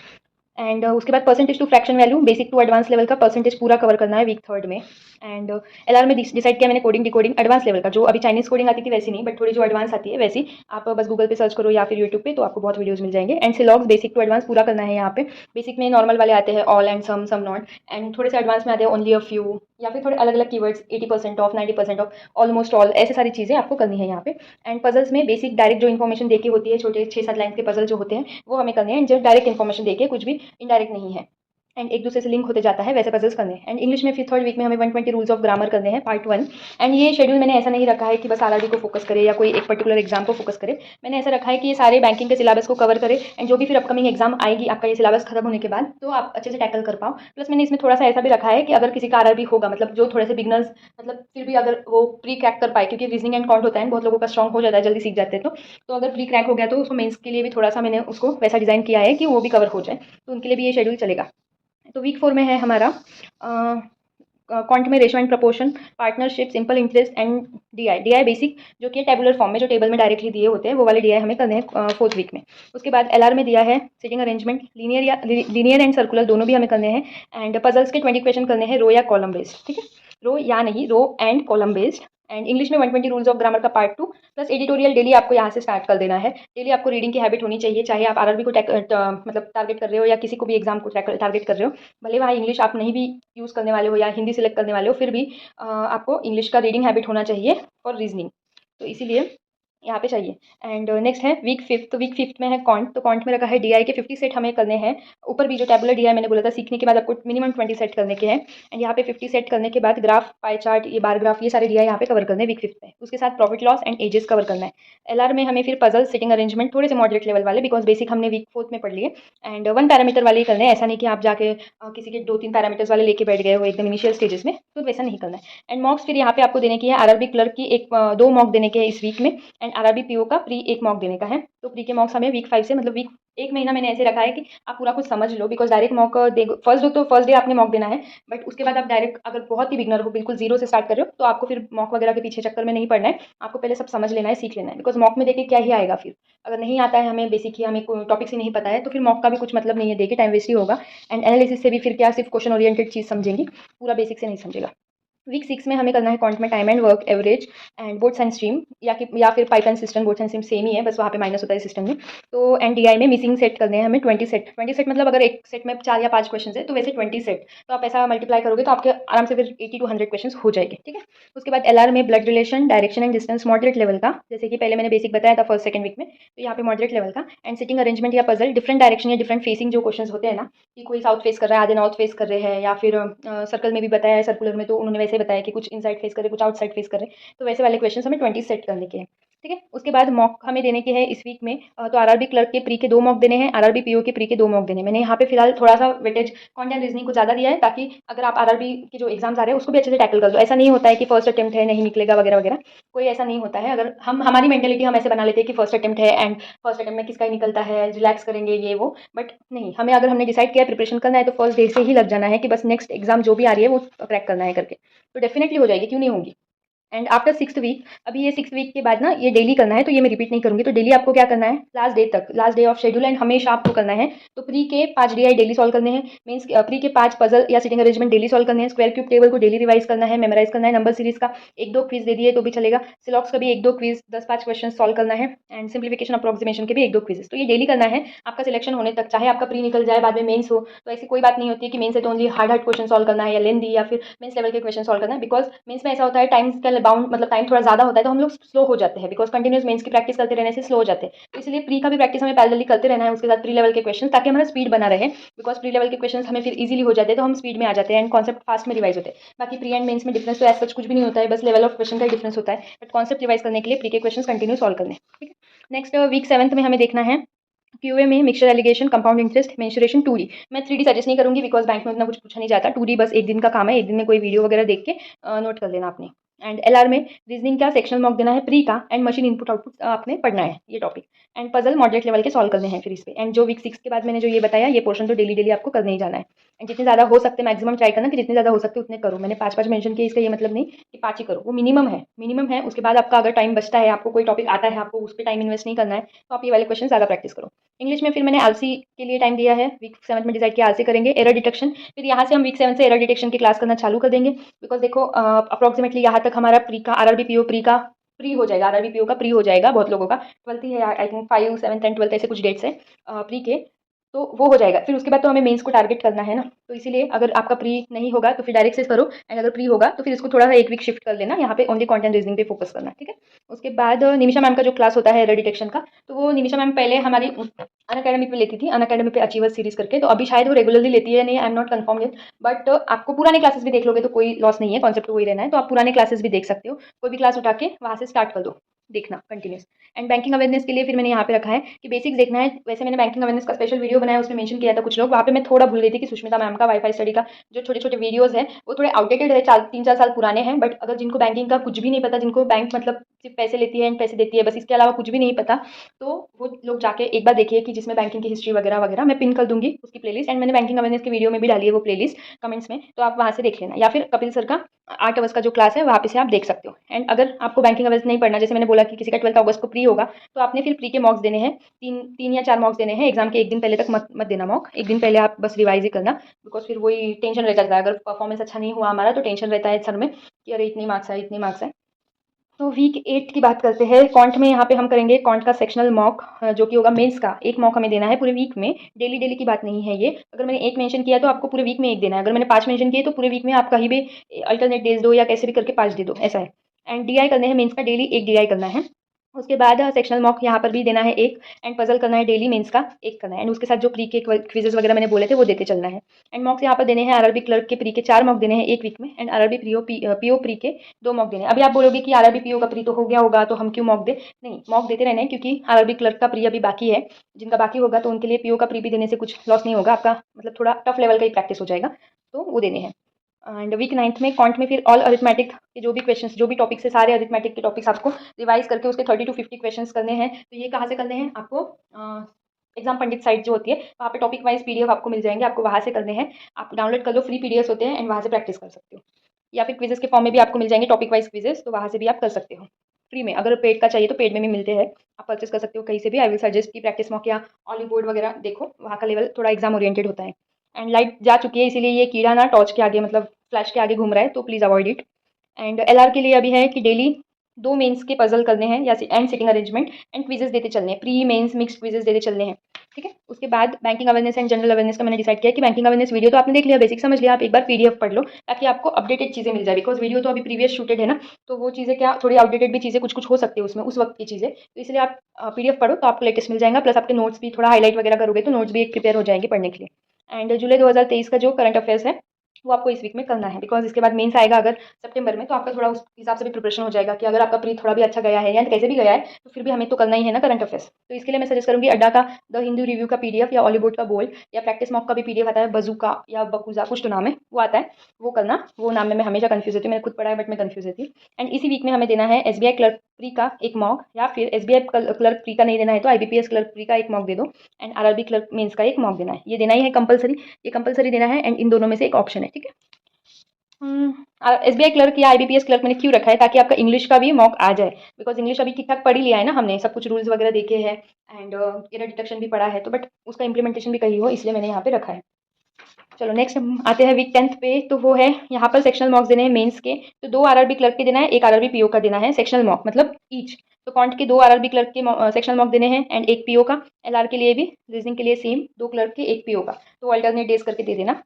एंड उसके बाद percentage to fraction value, basic to advance level का परसेंटेज पूरा कवर करना है वीक 3 में। एंड एलआर में डिसाइड किया मैंने कोडिंग डिकोडिंग एडवांस लेवल का, जो अभी चाइनीज कोडिंग आती थी वैसी नहीं, बट थोड़ी जो एडवांस आती है वैसी। आप बस गूगल पे सर्च करो या फिर यूट्यूब पे, तो आपको बहुत वीडियोस मिल जाएंगे। एंड सिलॉग्स बेसिक टू एडवांस पूरा करना है यहाँ पे। बेसिक में नॉर्मल वाले आते हैं, all and some not, and थोड़े से एडवांस में आते हैं ओनली अ फ्यू, या फिर थोड़े अलग अलग keywords, 80% of, 90% of, almost all, ऐसे सारी चीज़ें आपको करनी है यहाँ पे। एंड पजल्स में बेसिक डायरेक्ट जो इन्फॉर्मेशन देखी होती है, छोटे 6-7 लाइन के पजल जो होते हैं वो हमें करने हैं। एंड जो डायरेक्ट इन्फॉर्मेशन देखिए, कुछ भी इनडायरेक्ट नहीं है, एंड एक दूसरे से लिंक होते जाता है, वैसे पजल्स करने हैं। एंड इंग्लिश में फिर 3rd वीक में हमें 120 रूल्स ऑफ ग्रामर करने हैं, पार्ट 1। एंड ये शेड्यूल मैंने ऐसा नहीं रखा है कि बस आरआरबी को फोकस करे या कोई एक पर्टिकुलर एग्जाम को फोकस करे। मैंने ऐसा रखा है कि ये सारे बैंकिंग के सिलेबस को कवर करे, एंड जो भी फिर अपकमिंग एग्जाम आएगी आपका ये सिलेबस खत्म होने के बाद, तो आप अच्छे से टैकल कर पाओ। प्लस मैंने इसमें थोड़ा सा ऐसा भी रखा है कि अगर किसी का आरआरबी होगा, मतलब जो थोड़े से बिगनर्स, मतलब फिर भी अगर वो प्री क्रैक कर पाए, क्योंकि रीजनिंग एंड काउंट होता है बहुत लोगों का स्ट्रॉन्ग हो जाता है, जल्दी सीख जाते हैं, तो अगर प्री क्रैक हो गया तो उसको मेंस के लिए भी थोड़ा सा मैंने उसको वैसा डिजाइन किया है कि वो भी कवर हो जाए, तो उनके लिए भी ये शेड्यूल चलेगा। तो वीक 4 में है हमारा क्वांट में ratio and proportion, partnership, simple interest and DI basic, जो कि टेबुलर फॉर्म में जो टेबल में डायरेक्टली दिए होते हैं वो वाले डीआई हमें करने हैं 4th वीक में। उसके बाद एलआर में दिया है sitting arrangement, linear and circular दोनों भी हमें करने हैं। एंड पजल्स के 20 क्वेश्चन करने हैं रो या कॉलम बेस्ड, ठीक है, रो या नहीं, row and column based. And English में 120 रूल्स ऑफ ग्रामर का पार्ट 2, प्लस एडिटोरियल डेली आपको यहाँ से स्टार्ट कर देना है। डेली आपको रीडिंग की हैबिट होनी चाहिए, चाहे आप आरआरबी को मतलब टारगेट कर रहे हो या किसी को भी एग्जाम को टारगेट कर रहे हो, भले वहाँ इंग्लिश आप नहीं भी यूज़ करने वाले हो या हिंदी सिलेक्ट करने वाले हो, फिर भी आपको इंग्लिश का रीडिंग हैबिट होना चाहिए फॉर रीजनिंग, तो इसीलिए यहाँ पे चाहिए। एंड नेक्स्ट है वीक 5, तो वीक 5 में है कॉन्ट, तो कॉन्ट में रखा है डीआई के 50 सेट हमें करने हैं। ऊपर भी जो टेबुलर डीआई मैंने बोला था सीखने के बाद आपको मिनिमम 20 सेट करने के हैं। एंड यहाँ पे 50 सेट करने के बाद ग्राफ, पाई चार्ट, ये बार ग्राफ, ये सारे डीआई यहाँ पे कवर करने हैं वीक 5 में। उसके साथ profit loss and ages cover करना है। एलआर में हमें फिर पजल, सिटिंग अरेंजमेंट, थोड़े से मॉडरेट लेवल वाले, बिकॉज बेसिक हमने वीक 4 में पढ़ लिए। एंड 1 पैरामीटर वाले ही करने हैं, ऐसा नहीं कि आप जाके किसी के 2-3 पैरामीटर्स वाले लेके बैठ गए हो एकदम इनिशियल स्टेजेस में, तो वैसा नहीं करना है। एंड मॉक्स फिर यहाँ पे आपको देने की है, आरआरबी क्लर्क की 2 मॉक देने के हैं इस वीक में। एंड आरआरबी पीओ का प्री 1 मॉक देने का है, तो प्री के मॉक्स हमें वीक 5 से, मतलब वीक 1 महीना मैंने ऐसे रखा है कि आप पूरा कुछ समझ लो, बिकॉज डायरेक्ट मॉक दे फर्स्ट डे, तो फर्स्ट डे आपने मॉक देना है, बट उसके बाद आप डायरेक्ट अगर बहुत ही बिगनर हो, बिल्कुल जीरो से स्टार्ट कर रहे हो, तो आपको फिर मॉक वगैरह के पीछे चक्कर में नहीं पड़ना है, आपको पहले सब समझ लेना है, सीख लेना है, बिकॉज मॉक में देखे क्या ही आएगा फिर, अगर नहीं आता है हमें बेसिक ही, हमें टॉपिक से नहीं पता है, तो फिर मॉक का भी कुछ मतलब नहीं है, देखे टाइम वेस्ट ही होगा। एंड एनालिसिस से भी फिर क्या सिर्फ क्वेश्चन ओरिएंटेड चीज़ समझेंगी, पूरा बेसिक से नहीं समझेगा। वीक 6 में हमें करना है क्वांट में time and work, average and boats and stream, या फिर पाइथन cistern, boats and stream same ही है, बस वहाँ पे माइनस होता है सिस्टम में। तो एनडीआई में मिसिंग सेट करने हैं हमें 20 सेट मतलब अगर एक सेट में 4 या 5 क्वेश्चन है तो वैसे 20 सेट, तो आप ऐसा मल्टीप्लाई करोगे तो आपके आराम से फिर 80 to 100 क्वेश्चन हो जाएंगे, ठीक है। उसके बाद एलआर में blood relation, direction and distance, moderate level का, जैसे कि पहले मैंने बेसिक बताया था फर्स्ट सेकंड वीक में, तो यहाँ पे मॉडरेट लेवल का। एंड सिटिंग अरेंजमेंट या पजल, डिफरेंट डायरेक्शन या डिफरेंट फेसिंग जो क्वेश्चन होते हैं ना, कि कोई साउथ फेस कर रहा है, आधे नॉर्थ फेस कर रहे हैं, या फिर सर्कल में भी बताया है, सर्कुलर में तो उन्होंने वैसे बताया कि कुछ इनसाइड फेस करे, कुछ आउटसाइड फेस करे, तो वैसे वाले क्वेश्चन हमें 20 सेट करने के हैं, ठीक है। उसके बाद मॉक हमें देने के हैं इस वीक में, तो आरआरबी क्लर्क के प्री के 2 मॉक देने हैं, आरआरबी पीओ के प्री के 2 मॉक देने हैं। मैंने यहाँ पे फिलहाल थोड़ा सा वेटेज कंटेंट रीजनिंग को ज़्यादा दिया है, ताकि अगर आप आरआरबी के जो एग्जाम्स आ रहे हैं उसको भी अच्छे से टैकल कर दो। ऐसा नहीं होता है कि फर्स्ट अटेम्प्ट है नहीं निकलेगा वगैरह वगैरह, कोई ऐसा नहीं होता है। अगर हम हमारी मेंटेलिटी हम ऐसे बना लेते हैं कि फर्स्ट अटेम्प्ट है एंड फर्स्ट अटेम्प्ट में किसका ही निकलता है, रिलैक्स करेंगे ये वो, बट नहीं, हमें अगर हमने डिसाइड किया प्रिपरेशन करना है तो फर्स्ट डे से ही लग जाना है कि बस नेक्स्ट एग्जाम जो भी आ रही है वो क्रैक करना है करके, तो डेफिनेटली हो जाएगी, क्यों नहीं होगी। एंड आफ्टर 6th वीक, अभी ये 6th वीक के बाद ना ये डेली करना है, तो ये मैं रिपीट नहीं करूँगी। तो डेली आपको क्या करना है, लास्ट डे तक, last day of schedule and हमेशा आपको करना है। तो प्री के 5 डीआई डेली सॉल्व करने हैं, मीन्स प्री के 5 पजल या सिटिंग अरेंजमेंट डेली सॉल्व करने हैं। स्क्वायर क्यूब टेबल को डेली रिवाइज करना है, मेमोराइज करना है। नंबर सीरीज का 1-2 क्विज दे दिए तो भी चलेगा। सिलॉक्स का भी 1-2 क्विज 10-5 क्वेश्चन सॉल्व करना है। एंड सिंप्लीफिकेशन अप्रोक्सीमेशन के भी 1-2 क्विजेस। तो ये डेली करना है आपका सिलेक्शन होने तक, चाहे आपका प्री निकल जाए बाद में मेंस हो, तो ऐसी कोई बात नहीं होती है कि मेंस है तो only hard hard question solve करना है या लेंदी या फिर मेंस लेवल के क्वेश्चन सॉल्व करना है। बिकॉज मेंस में ऐसा होता है टाइम का बाउंड, मतलब टाइम थोड़ा ज़्यादा होता है तो हम लोग स्लो हो जाते हैं, बिकॉज कंटिन्यूस मेंस की प्रैक्टिस करते रहने से स्लो हो जाते हैं। तो इसलिए प्री का भी प्रैक्टिस हमें पैरेलली करते रहना है, उसके साथ प्री लेवल के क्वेश्चन, ताकि हमारा स्पीड बना रहे। बिकॉज प्री लेवल के क्वेश्चन हमें फिर इजीली हो जाते हैं तो हम स्पीड में आ जाते हैं एंड कॉन्सेप्ट फास्ट में रिवाइज होते हैं। बाकी प्री एंड मेंस में डिफरेंस तो ऐसा कुछ भी नहीं होता है, बस लेवल ऑफ क्वेश्चन का डिफरेंस होता है, बट कॉन्सेप्ट रिवाइज करने के लिए प्री के क्वेश्चन कंटिन्यू सॉल्व करने। ठीक है, नेक्स्ट वीक 7th में हमें देखना है क्यूए में mixture allegation, compound interest, mensuration, 2D। मैं 3D सजेस्ट नहीं करूंगी बिकॉज बैंक में उतना कुछ पूछा नहीं जाता। 2D बस एक दिन का काम है, एक दिन में कोई वीडियो वगैरह देख के नोट कर लेना आपने। एंड एलआर में रीजनिंग का सेक्शनल मॉक देना है प्री का, एंड मशीन इनपुट आउटपुट आपने पढ़ना है ये topic. And puzzle moderate level के सॉल्व करने हैं फिर इस पे। एंड जो वीक 6 के बाद मैंने जो ये बताया, ये पोर्शन तो डेली डेली आपको करने ही जाना है। एंड जितने ज़्यादा हो सकते मैक्सिमम ट्राई करना कि जितने ज़्यादा हो सकते उतने करो। मैंने 5-5 मेंशन किया, इसका ये मतलब नहीं कि 5 ही करो, वो मिनिमम है, मिनिमम है। उसके बाद आपका अगर टाइम बचता है, आपको कोई टॉपिक आता है, आपको उस पर टाइम इन्वेस्ट नहीं करना है, तो आप ये वाले क्वेश्चन ज़्यादा प्रैक्टिस करो। इंग्लिश में फिर मैंने आलसी के लिए टाइम दिया है, वीक 7 में डिसाइड किया आलसी करेंगे। एरर डिटेक्शन, फिर यहाँ से हम वीक 7 से एरर डिटेक्शन की क्लास करना चालू कर देंगे। बिकॉज देखो अप्रॉक्सीमेटली यहाँ तक हमारा प्री का आरआरबी पीओ प्री का प्री हो जाएगा, आरआरबी पीओ का प्री हो जाएगा बहुत लोगों का। 12th ही है आई थिंक, 5, 7 एंड 12 ऐसे कुछ डेट्स है प्री के, तो वो हो जाएगा। फिर उसके बाद तो हमें मेंस को टारगेट करना है ना, तो इसीलिए अगर आपका प्री नहीं होगा तो फिर डायरेक्ट से करो, एंड अगर प्री होगा तो फिर इसको थोड़ा सा एक वीक शिफ्ट कर लेना, यहाँ पे ओनली कंटेंट रीजनिंग पे फोकस करना। ठीक है, उसके बाद निमिषा मैम का जो क्लास होता है एरर डिटेक्शन का, तो वो निमिषा मैम पहले हमारी अन अकेडमी पे लेती थी, अन अकेडमी पे अचीवर सीरीज करके, तो अभी शायद वो रेगुलरली लेती है नहीं, I am not confirm yet. But आपको पुराने क्लासेस भी देख लोगे तो कोई लॉस नहीं है, कॉन्सेप्ट वही रहना है, तो आप पुराने क्लासेस भी देख सकते हो। कोई भी क्लास उठा के वहाँ से स्टार्ट कर दो देखना कंटिन्यूस। एंड बैंकिंग अवेयरनेस के लिए फिर मैंने यहाँ पे रखा है कि बेसिक्स देखना है। वैसे मैंने बैंकिंग अवेयरनेस का स्पेशल वीडियो बनाया, उसमें मेंशन किया था कुछ लोग, वहाँ पे मैं थोड़ा भूल गई थी कि सुष्मिता मैम का वाईफाई स्टडी का जो छोटे छोटे वीडियोस हैं वो थोड़े आउटडेटेड है, 3-4 साल पुराने हैं। बट अगर जिनको बैंकिंग का कुछ भी नहीं पता, जिनको बैंक मतलब सिर्फ पैसे लेती है एंड पैसे देती है बस, इसके अलावा कुछ भी नहीं पता, तो वो लोग जाके एक बार देखिए कि जिसमें बैंकिंग की हिस्ट्री वगैरह वगैरह, मैं पिन कर दूंगी उसकी प्लेलिस्ट। एंड मैंने बैंकिंग अवेयरनेस के वीडियो में भी डाली है वो प्लेलिस्ट कमेंट्स में, तो आप वहाँ से देख लेना। या फिर कपिल सर का 8 अवर्स का जो क्लास है वहाँ पे से आप देख सकते हो। एंड अगर आपको बैंकिंग अवेयर्स नहीं पढ़ना, जैसे मैंने बोला कि किसी का 12 अगस्त को प्री होगा, तो आपने फिर प्री के मॉक्स देने हैं, 3 या 4 मॉक्स देने हैं। एग्जाम के एक दिन पहले तक मत देना मॉक, एक दिन पहले आप बस रिवाइज ही करना। बिकॉज फिर वही टेंशन रह जाता है, अगर परफॉर्मेंस अच्छा नहीं हुआ हमारा तो टेंशन रहता है सर में कि अरे इतने मार्क्स आए, इतने मार्क्स आए। तो वीक 8 की बात करते हैं। कॉन्ट में यहाँ पे हम करेंगे कॉन्ट का सेक्शनल मॉक, जो कि होगा मेंस का। एक मॉक हमें देना है पूरे वीक में, डेली डेली की बात नहीं है ये। अगर मैंने एक मेंशन किया तो आपको पूरे वीक में एक देना है, अगर मैंने 5 मेंशन किए तो पूरे वीक में आप कहीं भी अल्टरनेट डेज दो या कैसे भी करके 5 दे दो, ऐसा है। एंड डीआई करने हैं मेंस का, डेली एक डीआई करना है। उसके बाद सेक्शनल मॉक यहाँ पर भी देना है एक, एंड पजल करना है डेली मेंस का एक करना है। एंड उसके साथ जो प्री के क्विजेस वगैरह मैंने बोले थे वो देते चलना है। एंड मॉक्स यहाँ पर देने हैं आरआरबी क्लर्क के प्री के 4 मॉक देने हैं एक वीक में, एंड आरआरबी पीओ प्री के 2 मॉक देने हैं। अभी आप बोलोगे कि आरआरबी पीओ का प्री तो हो गया होगा तो हम क्यों मॉक दे, नहीं, मॉक देते रहना है, क्योंकि आरआरबी क्लर्क का प्री अभी बाकी है। जिनका बाकी होगा तो उनके लिए पीओ का प्री भी देने से कुछ लॉस नहीं होगा, आपका मतलब थोड़ा टफ लेवल का ही प्रैक्टिस हो जाएगा, तो वो देने हैं। एंड वीक 9th में कॉन्ट में फिर ऑल अरिथमेटिक के जो भी क्वेश्चंस, जो भी टॉपिक्स है, सारे अरिथमेटिक के टॉपिक्स आपको रिवाइज करके उसके 30 to 50 क्वेश्चंस करने हैं। तो ये कहाँ से करने हैं आपको, एग्जाम पंडित साइट जो होती है वहाँ पे टॉपिक वाइज पीडीएफ आपको मिल जाएंगे, आपको वहाँ से करने हैं। आप डाउनलोड कर लो, फ्री पीडीएफ होते हैं, एंड वहाँ से प्रैक्टिस कर सकते हो। या फिर क्विजेस के फॉर्म में भी आपको मिल जाएंगे टॉपिक वाइज क्विजेस, तो वहाँ से भी आप कर सकते हो फ्री में। अगर पेड का चाहिए तो पेड में भी मिलते हैं, आप परचेस कर सकते हो कहीं से भी। आई विल सजेस्ट की प्रैक्टिस मॉक या ऑली बोर्ड वगैरह देखो, वहाँ का लेवल थोड़ा एग्जाम ओरिएंटेड होता है। एंड लाइट जा चुकी है इसीलिए ये कीड़ा ना टॉर्च के आगे, मतलब फ्लैश के आगे घूम रहा है, तो please avoid it. And LR के लिए अभी है कि डेली 2 मेंस के पजल करने हैं, या and sitting arrangement, and quizzes देते चलने हैं, प्री मेंस मिक्स क्विजेस देते चलने हैं। ठीक है, उसके बाद banking awareness and general awareness का मैंने डिसाइड किया कि बैंकिंग अवेयरनेस वीडियो तो आपने देख लिया, बेसिक समझ लिया, आप एक बार पीडीएफ पढ़ लो ताकि आपको अपडेटेड चीज़ें मिल जाए। बिकॉज वीडियो तो अभी प्रीवियस शूटेड है ना, तो वो चीज़ें क्या थोड़ी आउटडेटेड भी चीज़ें कुछ कुछ हो सकती है उसमें, उस वक्त की चीज़ें, तो इसलिए आप पीडीएफ पढ़ो तो आपको लेटेस्ट मिल जाएगा। प्लस आपके नोट्स भी थोड़ा हाईलाइट वगैरह करोगे तो नोट्स भी एक प्रिपेयर हो जाएंगे पढ़ने के लिए। एंड जुलाई 2023 का जो करंट अफेयर्स है वो आपको इस वीक में करना है, बिकॉज इसके बाद मेंस आएगा अगर सितंबर में, तो आपका थोड़ा उस हिसाब से भी प्रिपरेशन हो जाएगा कि अगर आपका प्री थोड़ा भी अच्छा गया है या कैसे भी गया है तो फिर भी हमें तो करना ही है ना करंट अफेयर्स। तो इसके लिए मैं सजेस्ट करूंगी अड्डा का द हिंदू रिव्यू का पीडीएफ, या ऑलीवुड का बोल, या प्रैक्टिस मॉक का भी पीडीएफ आता है, बजूका या बकुजा कुछ तो नाम है, वो आता है, वो करना। वो नाम में मैं हमेशा कन्फ्यूज होती हूँ, मैंने खुद पढ़ा है बट मैं कन्फ्यूज होती हूँ। एंड इसी वीक में हमें देना है एसबीआई क्लर्क प्री का एक मॉक, या फिर एसबीआई क्लर्क प्री का नहीं देना है तो आईबीपीएस क्लर्क प्री का एक मॉक दे दो, एंड आरआरबी क्लर्क मेंस का एक मॉक देना है। ये देना ही है कंपलसरी, ये कंपलसरी देना है, एंड इन दोनों में से एक ऑप्शन है। ठीक है, SBI क्लर्क या IBPS क्लर्क मैंने क्यों रखा है, ताकि आपका इंग्लिश का भी मॉक आ जाए। बिकॉज इंग्लिश अभी ठीक ठाक पढ़ ही लिया है ना हमने, सब कुछ रूल्स वगैरह देखे हैं एंड एरर डिटेक्शन भी पढ़ा है, तो बट उसका इंप्लीमेंटेशन भी कही हो, इसलिए मैंने यहाँ पे रखा है। चलो नेक्स्ट हम आते हैं वीक 10th पे, तो वो है यहाँ पर सेक्शनल मॉक्स देने हैं मेंस के। तो 2 आरआरबी क्लर्क के देना है, 1 आरआरबी पीओ का देना है सेक्शनल मॉक, मतलब ईच। तो कॉन्ट के 2 आरआरबी क्लर्क के सेक्शनल मॉक देने हैं एंड 1 पीओ का। एलआर के लिए भी, रीजनिंग के लिए सेम, 2 क्लर्क के 1 पीओ का। तो अल्टरनेट डेज करके दे देना।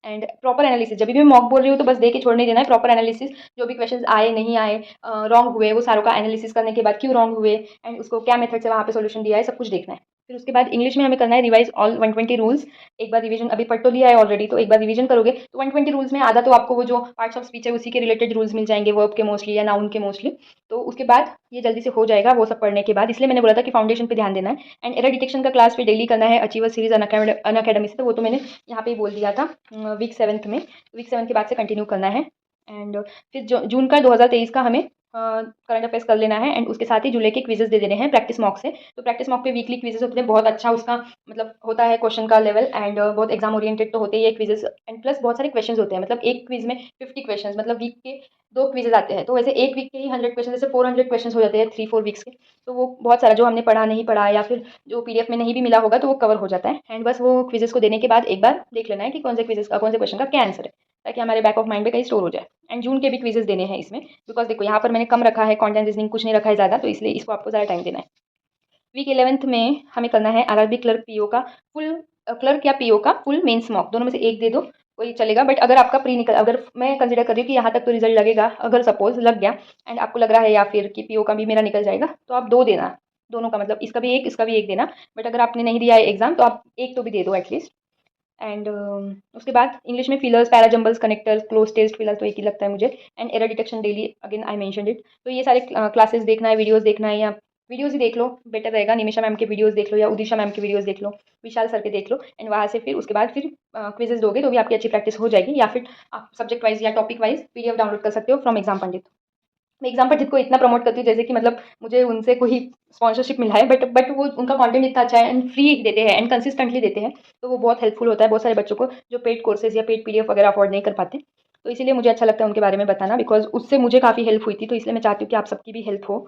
एंड प्रॉपर एनालिसिस, जब भी मैं मॉक बोल रही हूँ तो बस दे के छोड़ नहीं देना है, प्रॉपर एनालिसिस, जो भी क्वेश्चंस आए नहीं आए, रॉन्ग हुए, वो सारों का एनालिसिस करने के बाद क्यों रॉन्ग हुए एंड उसको क्या मेथड से वहाँ पे सोल्यूशन दिया है, सब कुछ देखना है। फिर उसके बाद इंग्लिश में हमें करना है रिवाइज ऑल 120 रूल्स। एक बार रिवीजन, अभी पढ़ तो लिया है ऑलरेडी, तो एक बार रिवीजन करोगे तो 120 रूल्स में आधा तो आपको वो जो पार्ट्स ऑफ स्पीच है उसी के रिलेटेड रूल्स मिल जाएंगे, वर्ब के मोस्टली या नाउन के मोस्टली। तो उसके बाद ये जल्दी से हो जाएगा वो सब पढ़ने के बाद, इसलिए मैंने बोला था कि फाउंडेशन पे ध्यान देना है। एंड एरर डिटेक्शन का क्लास पे डेली करना है अचीवर सीरीज अनअकैडमी से, तो वो तो मैंने यहाँ पे ही बोल दिया था वीक 7 में। वीक 7 के बाद से कंटिन्यू करना है। एंड फिर जून का 2023 का हमें करंट अफेयर्स कर लेना है एंड उसके साथ ही जुलाई के क्विजेस दे देने हैं प्रैक्टिस मॉक से। तो प्रैक्टिस मॉक पे वीकली क्विजेस होते हैं, बहुत अच्छा उसका मतलब होता है क्वेश्चन का लेवल एंड बहुत एग्जाम ओरिएंटेड तो होते ही है क्विजेस, एंड प्लस बहुत सारे क्वेश्चन होते हैं, मतलब एक क्विज में 50 क्वेश्चन, मतलब वीक के 2 क्विजेज आते हैं, तो वैसे एक वीक के ही 100 क्वेश्चन, जैसे 400 क्वेश्चन हो जाते हैं 3-4 वीक्स के। तो वो बहुत सारा जो हमने पढ़ा नहीं पढ़ा या फिर जो PDF में नहीं भी मिला होगा तो वो कवर हो जाता है। एंड बस वो क्विजेस को देने के बाद एक बार देख लेना है कि कौन से क्विजेस का, कौन से क्वेश्चन का क्या आंसर है, ताकि हमारे बैक ऑफ माइंड में कहीं स्टोर हो जाए। एंड जून के भी क्विजेस देने हैं इसमें, बिकॉज देखो यहाँ पर मैंने कम रखा है, कंटेंट रीजनिंग कुछ नहीं रखा है ज़्यादा, तो इसलिए इसको आपको ज़्यादा टाइम देना है। वीक 11th में हमें करना है आरआरबी क्लर्क पीओ का फुल, क्लर्क या पीओ का फुल मेंस मॉक, दोनों में से एक दे दो, वही चलेगा। बट अगर आपका प्री निकल, अगर मैं कंसिडर कर रही हूँ कि यहाँ तक तो रिजल्ट लगेगा, अगर सपोज लग गया एंड आपको लग रहा है या फिर कि पीओ का भी मेरा निकल जाएगा, तो आप 2 देना, दोनों का मतलब इसका भी एक इसका भी एक देना। बट अगर आपने नहीं दिया है एग्जाम तो आप एक तो भी दे दो एटलीस्ट। एंड उसके बाद इंग्लिश में fillers, parajumbles, connectors, cloze test, फिलहाल तो एक ही लगता है मुझे। And error detection daily, again I mentioned it. तो ये सारे क्लासेस देखना है, वीडियोस देखना है, या वीडियोस ही देख लो बेटर रहेगा, निमिषा मैम के वीडियोस देख लो या उदिशा मैम के वीडियोस देख लो, विशाल सर के देख लो। एंड वहाँ से फिर उसके बाद फिर क्विजेस दोगे तो भी आपकी अच्छी प्रैक्टिस हो जाएगी, या फिर आप सब्जेक्ट वाइज या टॉपिक वाइज PDF डाउनलोड कर सकते हो फ्रॉम एग्जाम पंडित। मैं एग्जाम पंडित को इतना प्रमोट करती हूँ जैसे कि मतलब मुझे उनसे कोई स्पॉन्सरशिप मिला है, बट वो उनका कंटेंट इतना अच्छा है एंड फ्री देते हैं एंड कंसिस्टेंटली देते हैं, तो वो बहुत हेल्पफुल होता है बहुत सारे बच्चों को जो पेड कोर्सेज या पेड PDF वगैरह अफोर्ड नहीं कर पाते। तो इसीलिए मुझे अच्छा लगता है उनके बारे में बताना, बिकॉज उससे मुझे काफ़ी हेल्प हुई थी, तो इसलिए मैं चाहती हूँ कि आप सबकी भी हेल्प हो।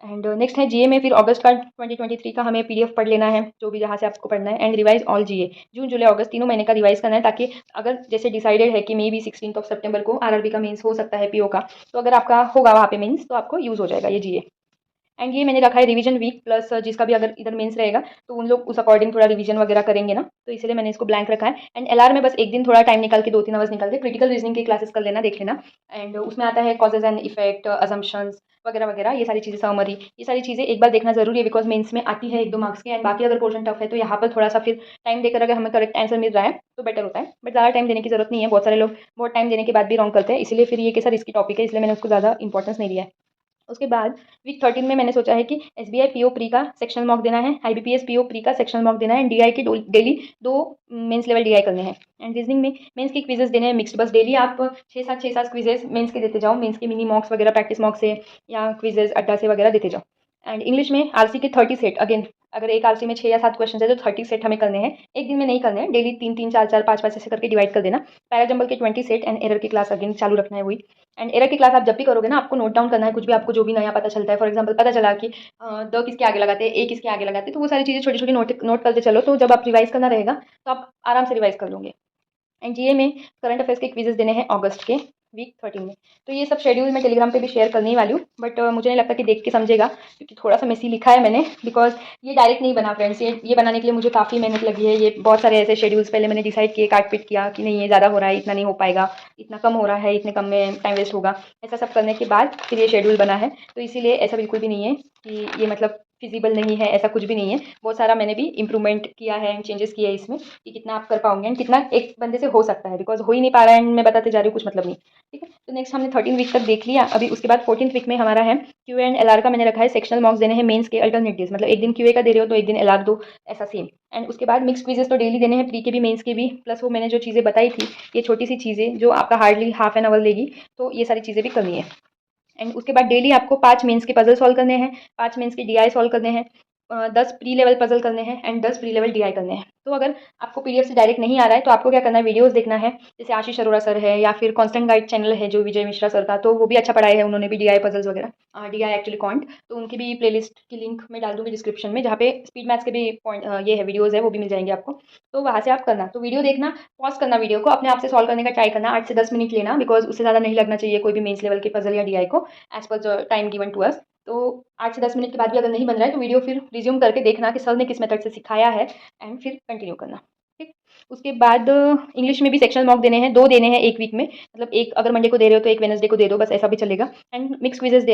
एंड नेक्स्ट है GA में, फिर अगस्त का 2023 का हमें PDF पढ़ लेना है, जो भी जहाँ से आपको पढ़ना है। एंड रिवाइज ऑल GA, जून जुलाई अगस्त तीनों महीने का रिवाइज करना है, ताकि अगर जैसे डिसाइडेड है कि मे बी 16 सितंबर को आरआरबी का मेंस हो सकता है पीओ का, तो अगर आपका होगा वहाँ पे मेंस तो आपको यूज़ हो जाएगा ये GA। एंड ये मैंने रखा है रिवीजन वीक प्लस, जिसका भी अगर इधर मेंस रहेगा तो उन लोग उस अकॉर्डिंग थोड़ा रिवीजन वगैरह करेंगे ना, तो इसलिए मैंने इसको ब्लैंक रखा है। एंड LR में बस एक दिन थोड़ा टाइम निकाल के 2-3 आवर्स निकाल के क्रिटिकल रीजनिंग की क्लासेस कर लेना, देख लेना। एंड उसमें आता है कॉजेज एंड इफेक्ट, अजम्पशंस वगैरह वगैरह, ये सारी चीज़ें, समरी, ये सारी चीज़ें एक बार देखना जरूरी है, बिकॉज मेंस में आती है 1-2 मार्क्स के। एंड बाकी अगर पोर्शन टफ है तो यहाँ पर थोड़ा सा फिर टाइम देकर अगर हमें करेक्ट आंसर मिल रहा है तो बेटर होता है, बट ज़्यादा टाइम देने की जरूरत नहीं है, बहुत सारे लोग बहुत टाइम देने के बाद भी रॉन्ग करते हैं, इसलिए फिर ये कैसा रिस्की टॉपिक है, इसलिए मैंने उसको ज़्यादा इंपॉर्टेंस नहीं दिया है। उसके बाद वीक 13 में मैंने सोचा है कि SBI PO प्री का सेक्शनल मॉक देना है, IBPS PO प्री का सेक्शनल मॉक देना है, एंड DI के डेली 2 मेंस लेवल DI करने हैं। एंड रीजनिंग में मेंस के क्विजेस देने हैं मिक्स्ड, बस डेली आप 6-7 क्विजेस मेंस के देते जाओ, मेंस के मिनी मॉक्स वगैरह प्रैक्टिस मॉक से या क्विजेस अड्डा से वगैरह देते जाओ। एंड इंग्लिश में RC के 30 सेट, अगेन अगर एक RC में 6 या 7 क्वेश्चन है तो 30 सेट हमें करने हैं, एक दिन में नहीं करने हैं, डेली 3-3, 4-4, 5-5 ऐसे करके डिवाइड कर देना। पैराजम्बल के 20 सेट एंड एरर की क्लास अगेन चालू रखना है वही। एंड एरर की क्लास आप जब भी करोगे ना, आपको नोट डाउन करना है कुछ भी आपको जो भी नया पता चलता है। फॉर एग्जांपल पता चला कि द किसके आगे लगाते हैं, ए किसके आगे लगाते हैं, तो वो सारी चीज़ें छोटी छोटी नोट करते चलो, तो जब आप रिवाइज करना रहेगा तो आप आराम से रिवाइज कर लोगे। एंड GA में करंट अफेयर्स के क्विजेस देने हैं अगस्त के वीक 13 में। तो ये सब शेड्यूल मैं टेलीग्राम पे भी शेयर करने ही वाली हूँ, बट मुझे नहीं लगता कि देख के समझेगा, क्योंकि थोड़ा सा मेसी लिखा है मैंने, बिकॉज ये डायरेक्ट नहीं बना फ्रेंड्स, ये बनाने के लिए मुझे काफ़ी मेहनत लगी है। ये बहुत सारे ऐसे शेड्यूल्स पहले मैंने डिसाइड किए, काट पीट किया कि नहीं ये ज़्यादा हो रहा है, इतना नहीं हो पाएगा, इतना कम हो रहा है, इतने कम में टाइम वेस्ट होगा, ऐसा सब करने के बाद फिर ये शेड्यूल बना है। तो इसीलिए ऐसा बिल्कुल भी नहीं है कि ये मतलब फिजिबल नहीं है, ऐसा कुछ भी नहीं है। बहुत सारा मैंने भी इंप्रूवमेंट किया है एंड चेंजेस किया है इसमें, कि कितना आप कर पाओगे एंड कितना एक बंदे से हो सकता है, बिकॉज हो ही नहीं पा रहा है एंड मैं बताते जा रही हूँ, कुछ मतलब नहीं। ठीक है, तो नेक्स्ट हमने 13 वीक तक देख लिया। अभी उसके बाद 14th वीक में हमारा है क्यू एंड LR का, मैंने रखा है सेक्शनल मॉक्स देने हैं मेंस के अल्टरनेट डेज, मतलब एक दिन QA का दे रहे हो तो एक दिन LR दो, ऐसा सेम। एंड उसके बाद मिक्स क्विजेस तो डेली देने हैं, प्री के भी मेंस के भी, प्लस वो मैंने जो चीज़ें बताई थी, ये छोटी सी चीज़ें जो आपका हार्डली हाफ एन आवर लेगी, तो ये सारी चीज़ें भी करनी है। एंड उसके बाद डेली आपको 5 मेंस के पजल सॉल्व करने हैं, 5 मेंस के DI सॉल्व करने हैं, 10 प्री लेवल पजल करने हैं एंड 10 प्री लेवल डीआई करने हैं। तो अगर आपको पीडीएफ से डायरेक्ट नहीं आ रहा है तो आपको क्या करना है, वीडियोस देखना है। जैसे आशीष अरोड़ा सर है या फिर कांस्टेंट गाइड चैनल है जो विजय मिश्रा सर का, तो वो भी अच्छा पढ़ाए है, उन्होंने भी डीआई पजल्स वगैरह, डीआई एक्चुअली कॉन्ट, तो उनकी भी प्लेलिस्ट की लिंक मैं डाल दूंगी डिस्क्रिप्शन में, जहाँ पे स्पीड मैथ्स के भी पॉइंट ये है वीडियोज़ है, वो भी मिल जाएंगे आपको। तो वहाँ से आप करना, तो वीडियो देखना, पॉज करना वीडियो को, अपने आप से सॉल्व करने का ट्राई करना, 8 से 10 मिनट लेना, बिकॉज उससे ज़्यादा नहीं लगना चाहिए कोई भी मेन्स लेवल के पजल या डीआई को, as per time given to us. तो 8 से 10 मिनट के बाद भी अगर नहीं बन रहा है तो वीडियो फिर रिज्यूम करके देखना कि सर ने किस मेथड से सिखाया है, एंड फिर कंटिन्यू करना। ठीक, उसके बाद इंग्लिश में भी सेक्शनल मॉक देने हैं, 2 देने हैं एक वीक में, मतलब एक अगर मंडे को दे रहे हो तो एक वेडनेसडे को दे दो, बस ऐसा भी चलेगा। एंड मिक्स क्विजेस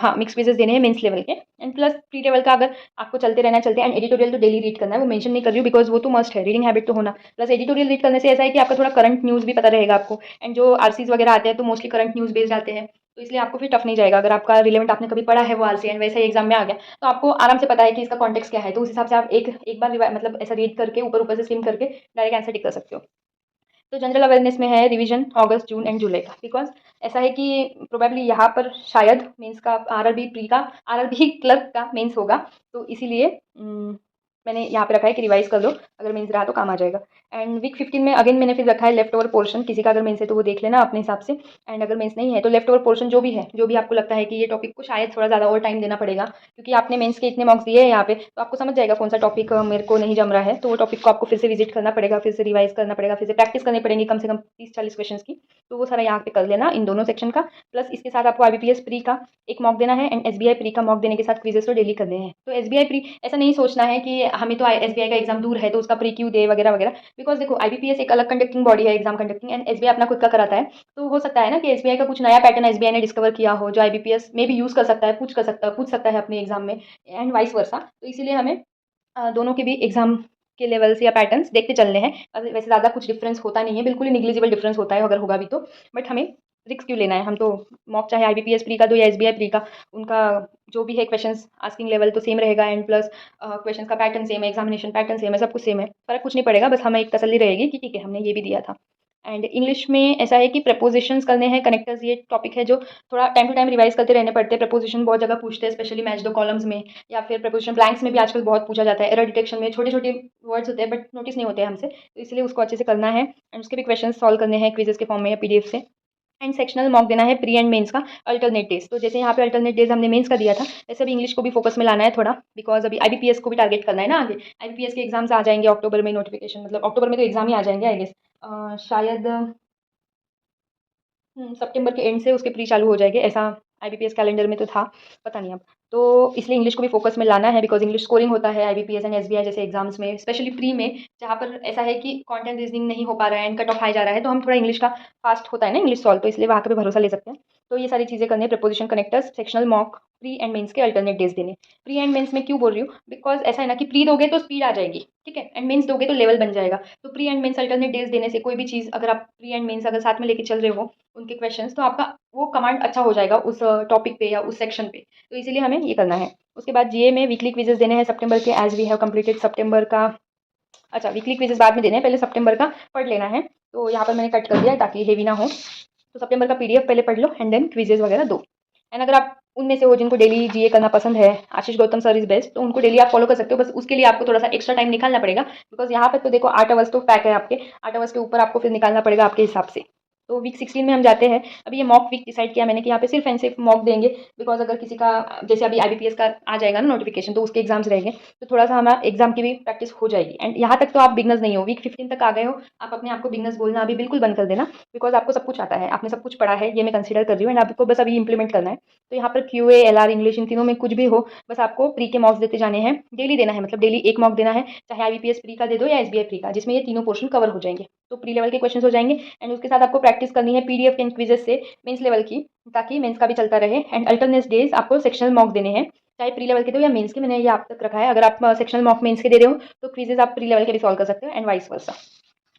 हाँ मिक्स क्विजेस देने हैं मेंस लेवल के, एंड प्लस प्री लेवल का अगर आपको चलते रहना चलते, एंड एडिटोरियल तो डेली रीड करना है, वो मेंशन नहीं कर रही हूँ बिकॉज वो तो मस्ट है, रीडिंग हैबिट तो होना। प्लस एडिटोरियल रीड करने से ऐसा है कि आपका थोड़ा करंट न्यूज़ भी पता रहेगा आपको, एंड जो आरसीज वगैरह आते हैं तो मोस्टली करंट न्यूज़ बेस्ड आते हैं, तो इसलिए आपको फिर टफ नहीं जाएगा। अगर आपका रिलेवेंट आपने कभी पढ़ा है वो आरसी एंड वैसा ही एग्जाम में आ गया तो आपको आराम से पता है कि इसका कॉन्टेक्स्ट क्या है, तो उस हिसाब से आप एक बार मतलब ऐसा रीड करके ऊपर ऊपर से स्किम करके डायरेक्ट आंसर टिक कर सकते हो। तो जनरल अवेयरनेस में है रिवीजन अगस्त जून एंड जुलाई का, बिकॉज ऐसा है कि प्रोबेबली यहाँ पर शायद मेंस का आरआरबी प्री का, आरआरबी क्लर्क का मेंस होगा, तो इसीलिए मैंने यहाँ पे रखा है कि रिवाइज कर लो, अगर मेंस रहा तो काम आ जाएगा। एंड वीक 15 में अगेन मैंने फिर रखा है लेफ्ट ओवर पोर्शन, किसी का अगर मेंस है तो वो देख लेना अपने हिसाब से, एंड अगर मेंस नहीं है तो लेफ्ट ओवर पोर्शन जो भी है, जो भी आपको लगता है कि ये टॉपिक को शायद थोड़ा ज़्यादा और टाइम देना पड़ेगा, क्योंकि आपने मेंस के इतने मार्क्स दिए हैं यहाँ पे, तो आपको समझ जाएगा कौन सा टॉपिक मेरे को नहीं जम रहा है, तो वो टॉपिक को आपको फिर से विजिट करना पड़ेगा, फिर से रिवाइज करना पड़ेगा, फिर से प्रैक्टिस करनी पड़ेगी कम से कम 30-40 क्वेश्चन की, तो वो सारा यहाँ पे कर लेना इन दोनों सेक्शन का। प्लस इसके साथ आपको आईबीपीएस प्री का एक मॉक देना है, एंड एसबीआई प्री का मॉक देने के साथ क्विजेस तो डेली करने हैं। तो एसबीआई प्री ऐसा नहीं सोचना है कि हमें तो एसबीआई का एग्जाम दूर है तो उसका प्री क्यों दे वगैरह वगैरह, बिकॉज देखो आईबीपीएस एक अलग कंडक्टिंग बॉडी है एग्जाम कंडक्टिंग, एंड एसबीआई अपना खुद का कराता है, तो हो सकता है ना कि एसबीआई का कुछ नया पैटर्न एसबीआई ने डिस्कवर किया हो जो आईबीपीएस में भी यूज कर सकता है, पूछ सकता है अपने एग्जाम में, एंड वाइस वर्सा। तो इसीलिए हमें दोनों के भी एग्जाम के लेवल्स या पैटर्न्स देखते चलने हैं। वैसे ज़्यादा कुछ डिफरेंस होता नहीं है, बिल्कुल ही निग्लिजिबल डिफरेंस होता है अगर होगा भी तो, बट हमें रिस्क क्यों लेना है, हम तो मॉक चाहे आईबीपीएस प्री का दो या एसबीआई प्री का, उनका जो भी है क्वेश्चंस आस्किंग लेवल तो सेम रहेगा, एंड प्लस क्वेश्चंस का पैटर्न सेम है, एग्जामिनेशन पैटर्न सेम है, सब कुछ सेम है, फर्क कुछ नहीं पड़ेगा, बस हमें एक तसल्ली रहेगी कि ठीक है हमने ये भी दिया था। एंड इंग्लिश में ऐसा है कि प्रपोजिशंस करने हैं, कनेक्टर्स ये टॉपिक है जो थोड़ा टाइम टू टाइम रिवाइज करते रहने पड़ते हैं। प्रपोजिशन बहुत जगह पूछते हैं, स्पेशली मैच द कॉलम्स में, या फिर प्रपोजिशन ब्लैंक्स में भी आजकल बहुत पूछा जाता है। एरर डिटेक्शन में छोटे छोटे वर्ड्स होते हैं बट नोटिस नहीं होते हैं हमसे, तो इसलिए उसको अच्छे से करना है, एंड उसके भी क्वेश्चन सॉल्व करने हैं क्विजेस के फॉर्म में या पीडीएफ से। एंड सेक्शनल मॉक देना है प्री एंड मेंस का अल्टरनेट डेज, तो जैसे यहाँ पे अल्टरनेट डेज हमने मेंस का दिया था, वैसे अभी इंग्लिश को भी फोकस में लाना है थोड़ा, बिकॉज अभी आईबीपीएस को भी टारगेट करना है ना आगे। आईबीपीएस के एग्जाम्स आ जाएंगे अक्टूबर में, नोटिफिकेशन मतलब अक्टूबर में तो एग्जाम ही आ जाएंगे आई गेस, शायद सितंबर के एंड से उसके प्री चालू हो जाएंगे, ऐसा आईबीपीएस कैलेंडर में तो था, पता नहीं अब। तो इसलिए इंग्लिश को भी फोकस में लाना है, बिकॉज इंग्लिश स्कोरिंग होता है आईबीपीएस एंड एसबीआई जैसे एग्जाम्स में, स्पेशली प्री में, जहाँ पर ऐसा है कि कंटेंट रीजनिंग नहीं हो पा रहा है एंड कट ऑफ हाई जा रहा है, तो हम थोड़ा इंग्लिश का फास्ट होता है ना इंग्लिश सॉल्व, तो इसलिए वहाँ का भी भरोसा ले सकते हैं। तो ये सारी चीज़ें करनी है, preposition, connectors, sectional mock, pre and mains के अल्टरनेट डेज देने। प्री एंड मेंस में क्यों बोल रही हूँ, बिकॉज ऐसा है ना कि प्री दोगे तो स्पीड आ जाएगी, ठीक है, एंड मेंस दोगे तो लेवल बन जाएगा। तो pre and mains alternate days देने से कोई भी चीज़ अगर आप प्री एंड मेंस अगर साथ में लेके चल रहे हो उनके क्वेश्चंस, तो आपका वो कमांड अच्छा हो जाएगा उस टॉपिक पे या उस सेक्शन पे, तो इसीलिए हमें ये करना है। उसके बाद जीए में वीकली क्विजेस देने हैं सितंबर के, एज वी हैव कंप्लीटेड सितंबर का, अच्छा वीकली क्विजेस बाद में देने हैं, पहले सितंबर का पढ़ लेना है, तो यहाँ पर मैंने कट कर दिया है ताकि हेवी ना हो। तो सितंबर का पीडीएफ पहले पढ़ लो एंड देन क्विजेस वगैरह दो। एंड अगर आप उनमें से हो जिनको डेली जीए करना पसंद है, आशीष गौतम सर इज बेस्ट, तो उनको डेली आप फॉलो कर सकते हो, बस उसके लिए आपको थोड़ा सा एक्स्ट्रा टाइम निकालना पड़ेगा, बिकॉज यहाँ पर तो देखो 8 आवर्स तो पैक है आपके, 8 आवर्स के ऊपर आपको फिर निकालना पड़ेगा आपके हिसाब से। तो वीक 16 में हम जाते हैं। अभी ये मॉक वीक डिसाइड किया मैंने कि यहाँ पे सिर्फ एंड सिर्फ मॉक देंगे, बिकॉज अगर किसी का जैसे अभी आईबीपीएस का आ जाएगा ना नोटिफिकेशन, तो उसके एग्जाम्स रहेंगे, तो थोड़ा सा हमारा एग्जाम की भी प्रैक्टिस हो जाएगी। एंड यहाँ तक तो आप बिगनर्स नहीं हो, वीक 15 तक आ गए हो, आप अपने आप को बिगनर्स बोलना अभी बिल्कुल बंद कर देना, बिकॉज आपको सब कुछ आता है, आपने सब कुछ पढ़ा है, ये मैं कंसिडर कर रही हूँ, एंड आपको बस अभी इंप्लीमेंट करना है। तो यहाँ पर क्यूए, एलआर, इंग्लिश, इन तीनों में कुछ भी हो, बस आपको प्री के मॉक्स देते जाने हैं, डेली देना है, मतलब डेली एक मॉक देना है, चाहे आईबीपीएस प्री का दे दो या एसबीआई प्री का, जिसमें ये तीनों पोर्शन कवर हो जाएंगे, तो प्री लेवल के क्वेश्चन हो जाएंगे। एंड उसके साथ आपको प्रैक्टिस करनी है पीडीएफ एंड क्विजेस से मेंस लेवल की, ताकि मेंस का भी चलता रहे। एंड अल्टरनेट डेज आपको सेक्शनल मॉक देने हैं, चाहे प्री लेवल के दो या मेंस के, मैंने ये आप तक रखा है, अगर आप सेक्शनल मॉक मेंस के दे रहे हो तो क्विजेस आप प्री लेवल के भी सॉल्व कर सकते हो, एंड वाइस वर्सा।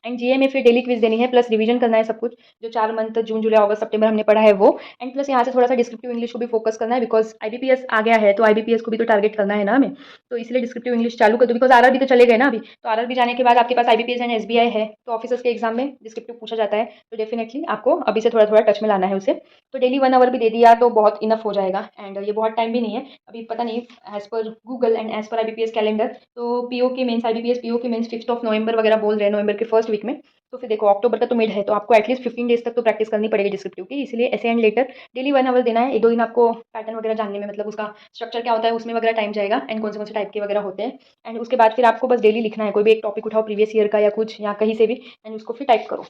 एंड जीए में फिर डेली क्विज देनी है, प्लस रिवीजन करना है सब कुछ जो 4 मंथ जून जुलाई अगस्त सितंबर हमने पढ़ा है वो। एंड प्लस यहाँ से थोड़ा सा डिस्क्रिप्टिव इंग्लिश को भी फोकस करना है, बिकॉज आईबीपीएस आ गया है तो आईबीपीएस को भी तो टारगेट करना है ना हमें, तो इसलिए डिस्क्रिप्टिव इंग्लिश चालू कर दो, बिकॉज आरआरबी तो चले गए ना अभी, तो आरआरबी जाने के बाद आपके पास आईबीपीएस एंड एसबीआई है, तो ऑफिसर्स के एग्जाम में डिस्क्रिप्टिव पूछा जाता है, तो डेफिनेटली आपको अभी से थोड़ा थोड़ा टच में लाना है उसे। तो डेली 1 आवर भी दे दिया तो बहुत इनफ हो जाएगा, एंड ये बहुत टाइम भी नहीं है अभी, पता नहीं as per Google and as per IBPS calendar, तो पीओ के मेंस आईबीपीएस पीओ के मेंस 5 नवंबर वगैरह बोल रहे हैं, नवंबर के फर्स्ट वीक में, तो फिर देखो अक्टूबर का तो मिड है, तो आपको एटलीस्ट 15 डेज तक तो प्रैक्टिस करनी पड़ेगी डिस्क्रिप्टिव की, इसलिए ऐसे एंड लेटर डेली 1 आवर देना है। 1-2 दिन आपको पैटर्न वगैरह जानने में, मतलब उसका स्ट्रक्चर क्या होता है उसमें वगैरह टाइम जाएगा, एंड कौन से टाइप के वगैरह होते हैं, एंड उसके बाद फिर आपको बस डेली लिखना है, कोई भी एक टॉपिक उठाओ प्रीवियस ईयर का या कुछ या कहीं से भी, एंड उसको फिर टाइप करो।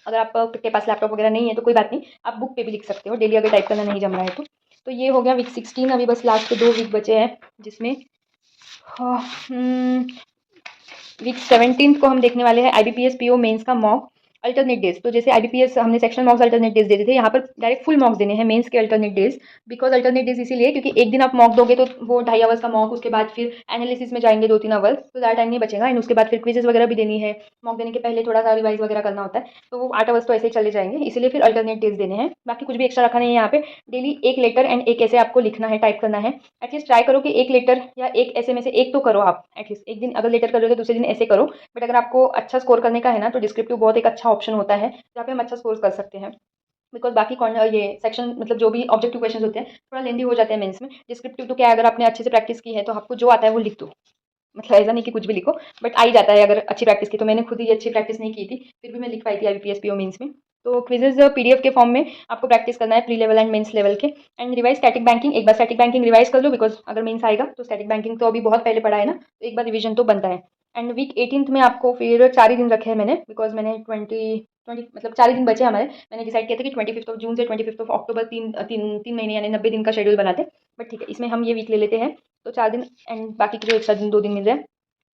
अगर आपके पास लैपटॉप वगैरह नहीं है तो कोई बात नहीं, आप बुक पे भी लिख सकते हो डेली, अगर टाइप करना नहीं जम रहा है तो ये हो गया वीक 16, अभी बस लास्ट के 2 वीक बचे हैं, जिसमें वीक 17 को हम देखने वाले हैं आईबीपीएस पीओ मेंस का मॉक अल्टरनेट डेज। तो जैसे आईबीपीएस हमने सेक्शनल मॉक्स अल्टरनेट डेज देते थे, यहाँ पर डायरेक्ट फुल मॉक्स देने हैं मेंस के alternate days. Because alternate days इसीलिए क्योंकि एक दिन आप मॉक दोगे तो वो 2.5 आवर्स का मॉक, उसके बाद फिर एनालिसिस में जाएंगे 2-3 आवर्स, तो ज़्यादा टाइम नहीं बचेगा, एंड उसके बाद फिर क्विजेज वगैरह भी देनी है, मॉक देने के पहले थोड़ा सा रिवाइज वगैरह करना होता है, तो वो 8 आवर्स तो ऐसे ही चले जाएंगे, इसलिए फिर अल्टरनेट डेज देने हैं। बाकी कुछ भी एक्स्ट्रा रखा नहीं है यहाँ पे, डेली एक लेटर एंड एक ऐसे आपको लिखना है, टाइप करना है। एटलीस्ट ट्राई करो कि एक लेटर या एक ऐसे में से एक तो करो आप, एटलीस्ट एक दिन अगर लेटर कर रहे हो तो दूसरे दिन ऐसे करो, बट अगर आपको अच्छा स्कोर करने का है ना तो डिस्क्रिप्टिव बहुत एक अच्छा ऑप्शन होता है जहाँ पे हम अच्छा स्कोर कर सकते हैं। बिकॉज बाकी ये सेक्शन मतलब जो भी ऑब्जेक्टिव क्वेश्चन होते हैं थोड़ा लेंदी हो जाते हैं मेंस में, डिस्क्रिप्टिव तो क्या है, अगर आपने अच्छे से प्रैक्टिस की है तो आपको जो आता है वो लिख दो, मतलब ऐसा नहीं कि कुछ भी लिखो, बट आ ही जाता है अगर अच्छी प्रैक्टिस की, तो मैंने खुद ही अच्छी प्रैक्टिस नहीं की थी फिर भी मैं लिख पाई थी आईबीपीएस पीओ मेंस में। तो क्विजेज पीडीएफ के फॉर्म में आपको प्रैक्टिस करना है, pre level and mains level के, एंड रिवाइज स्टैटिक बैंकिंग, एक बार स्टैटिक बैंकिंग रिवाइज कर लो, बिकॉज अगर मेंस आएगा तो स्टैटिक बैंकिंग तो अभी बहुत पहले पढ़ा है ना, तो एक बार रिविजन तो बनता है। एंड वीक 18 में आपको फिर 4 ही दिन रखे हैं मैंने, बिकॉज मैंने 20 मतलब 4 ही दिन बचे हमारे, मैंने डिसाइड किया था कि 25 जून से 25 अक्टूबर 3 महीने यानी 90 दिन का शेड्यूल बनाते, बट ठीक है इसमें हम ये वीक ले लेते हैं, तो 4 दिन, एंड बाकी के जो एक्स्ट्रा दिन 2 दिन मिल रहे हैं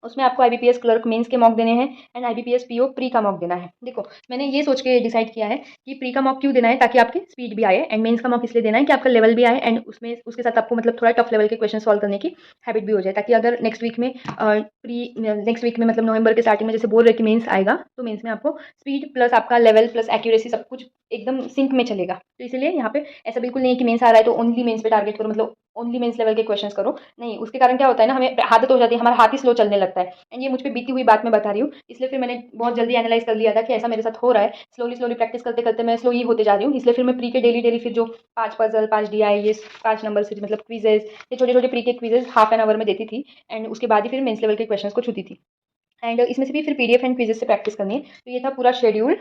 उसमें आपको आईबीपीएस क्लर्क मेंस के मॉक देने हैं, एंड आईबीपीएस पीओ प्री का मॉक देना है। देखो मैंने ये सोच के डिसाइड किया है कि प्री का मॉक क्यों देना है, ताकि आपकी स्पीड भी आए, एंड मेंस का मॉक इसलिए देना है कि आपका लेवल भी आए, एंड उसमें उसके साथ आपको मतलब थोड़ा टफ लेवल के क्वेश्चन सॉल्व करने की हैबिट भी हो जाए, ताकि अगर नेक्स्ट वीक में मतलब नवंबर के स्टार्टिंग में जैसे बोल रहे कि मेंस आएगा, तो मेंस में आपको स्पीड प्लस आपका लेवल प्लस एक्यूरेसी सब कुछ एकदम सिंक में चलेगा। तो इसलिए यहाँ पे ऐसा बिल्कुल नहीं है कि मेंस आ रहा है तो ओनली मेंस पे टारगेट करो, मतलब ओनली मेंस लेवल के क्वेश्चंस करो, नहीं, उसके कारण क्या होता है ना, हमें आदत हो जाती है, हमारा हाथ ही स्लो चलने लगता है, एंड ये मुझ पे बीती हुई बात मैं बता रही हूँ, इसलिए फिर मैंने बहुत जल्दी एनालाइज कर लिया था कि ऐसा मेरे साथ हो रहा है, स्लोली स्लोली प्रैक्टिस करते करते मैं स्लो ही होते जा रही हूँ, इसलिए फिर मैं प्री के डेली डेली फिर जो 5 पजल 5 DI ये 5 नंबर से मतलब क्विजेज, ये छोटे छोटे प्री के क्विजेज हाफ एन आवर में देती थी, एंड उसके बाद ही फिर मेंस लेवल के क्वेश्चन को छूती थी, एंड इसमें से भी फिर पीडीएफ एंड क्विजेज से प्रैक्टिस करनी है। तो ये था पूरा शेड्यूल।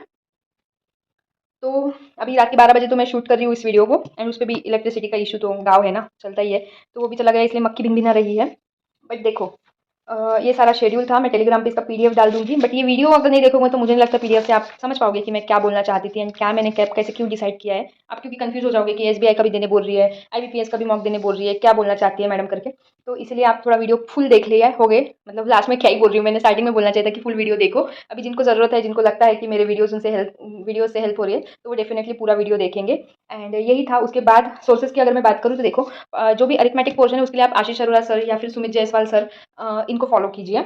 तो अभी रात के 12 बजे तो मैं शूट कर रही हूँ इस वीडियो को, एंड उस पर भी इलेक्ट्रिसिटी का इशू तो गाँव है ना, चलता ही है, तो वो भी चला गया, इसलिए मक्खी भिन भिना रही है। बट देखो ये सारा शेड्यूल था, मैं टेलीग्राम पे इसका पीडीएफ डाल दूंगी, बट ये वीडियो अगर नहीं देखोगे तो मुझे नहीं लगता पीडीएफ से आप समझ पाओगे कि मैं क्या बोलना चाहती थी, एंड क्या मैंने कैप कैसे क्यों डिसाइड किया है। आप क्योंकि कंफ्यूज हो जाओगे कि एसबीआई का भी देने बोल रही है, आईबीपीएस का भी मॉक देने बोल रही है, क्या बोलना चाहती है मैडम करके, तो इसलिए आप थोड़ा वीडियो फुल देख लिया हो गए, मतलब लास्ट में क्या ही बोल रही हूँ, मैंने स्टार्टिंग में बोलना चाहिए था कि फुल वीडियो देखो। अभी जिनको जरूरत है, जिनको लगता है कि मेरे वीडियो से हेल्प हो रही है, तो वो डेफिनेटली पूरा वीडियो देखेंगे। एंड यही था। उसके बाद सोर्सेज की अगर मैं बात करूँ तो देखो जो भी अरिथमेटिक पोर्शन है उसके लिए आप आशीष अरोरा सर या फिर सुमित जायसवाल सर इनको फॉलो कीजिए।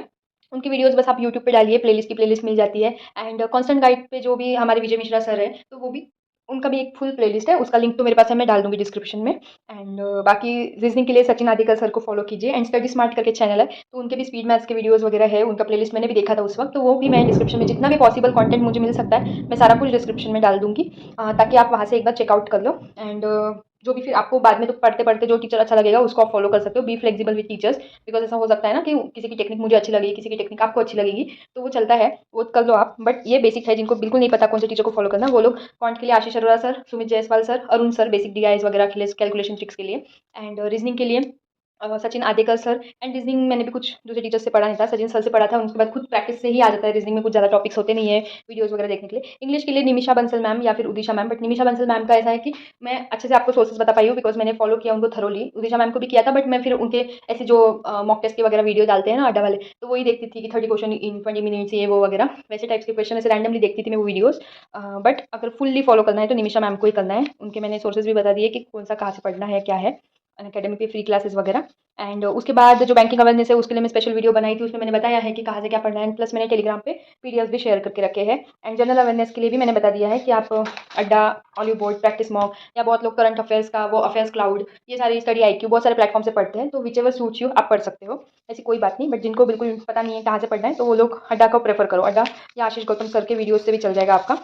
उनकी वीडियोस बस आप यूट्यूब पे डालिए, प्लेलिस्ट की प्लेलिस्ट मिल जाती है। एंड कांस्टेंट गाइड पे जो भी हमारे विजय मिश्रा सर है, तो वो भी उनका भी एक फुल प्लेलिस्ट है, उसका लिंक तो मेरे पास है, मैं डाल दूंगी डिस्क्रिप्शन में। एंड बाकी रीजनिंग के लिए सचिन आदिकल सर को फॉलो कीजिए, एंड स्टडी स्मार्ट करके चैनल है, तो उनके भी स्पीड मैथ्स के वीडियोस वगैरह है, उनका प्लेलिस्ट मैंने भी देखा था उस वक्त, तो वो भी मैं डिस्क्रिप्शन में जितना भी पॉसिबल कंटेंट मुझे मिल सकता है मैं सारा कुछ डिस्क्रिप्शन में डाल दूंगी, ताकि आप वहाँ से एक बार चेकआउट कर लो। एंड जो भी फिर आपको बाद में तो पढ़ते पढ़ते जो टीचर अच्छा लगेगा उसको आप फॉलो कर सकते हो। Be flexible with teachers, because ऐसा हो सकता है ना कि किसी की टेक्निक मुझे अच्छी लगेगी, किसी की टेक्निक आपको अच्छी लगेगी, तो वो चलता है, वो कर लो आप। बट ये बेसिक है, जिनको बिल्कुल नहीं पता कौन से टीचर को फॉलो करना, वो लोग क्वांट के लिए Ashish Arora sir, Sumit Jaiswal sir, Arun sir basic DIs वगैरह के लिए, कैलकुलेशन ट्रिक्स के लिए, एंड रीजनिंग के लिए सचिन आदिकर सर। एंड रीजनिंग मैंने भी कुछ दूसरे टीचर से पढ़ा नहीं था, सचिन सर से पढ़ा था, उसके बाद खुद प्रैक्टिस से ही आ जाता है। रीजनिंग में कुछ ज़्यादा टॉपिक्स होते नहीं है वीडियोस वगैरह देखने के लिए। इंग्लिश के लिए निमिषा बंसल मैम या फिर Udisha ma'am, but Nimisha Bansal ma'am का ऐसा है कि मैं अच्छे से आपको सोर्सेस बता पाई हूँ, बिकॉज मैंने फॉलो किया उनको थरोली। उदिशा मैम को भी किया था, बट मैं फिर उनके ऐसे जो मॉक टेस्ट के वगैरह वीडियो डालते हैं ना अड्डा वाले, तो वही देखती थी कि 30 क्वेश्चन इन 20 मिनट्स ये वो वगैरह, वैसे टाइप्स के क्वेश्चन ऐसे रैंडमली देखती थी मैं वो वीडियोस। बट अगर फुल्ली फॉलो करना है तो निमिषा मैम को ही करना है, उनके मैंने सोर्सेज भी बता दिए कि कौन सा कहाँ से पढ़ना है क्या है। अनअकैडमी पे फ्री क्लासेस वगैरह। एंड उसके बाद जो बैंकिंग अवेयरनेस है उसके लिए मैं स्पेशल वीडियो बनाई थी, उसमें मैंने बताया है कि कहाँ से क्या पढ़ना है, प्लस मैंने टेलीग्राम पे पीडीएफ भी शेयर करके रखे हैं। एंड जनरल अवेयरनेस के लिए भी मैंने बता दिया है कि आप अड्डा, ऑलिव बोर्ड, प्रैक्टिस मॉक, या बहुत लोग करंट अफेयर्स का वो अफेयर्स क्लाउड, ये सारी स्टडी आईक्यू बहुत सारे प्लेटफॉर्म से पढ़ते हैं, तो विच एवर सूट्स यू आप पढ़ सकते हो, ऐसी कोई बात नहीं। बट जिनको बिल्कुल पता नहीं है कहाँ से पढ़ना है तो वो लोग अड्डा को प्रेफर करो, अड्डा या आशीष गौतम सर के वीडियो से भी चल जाएगा आपका,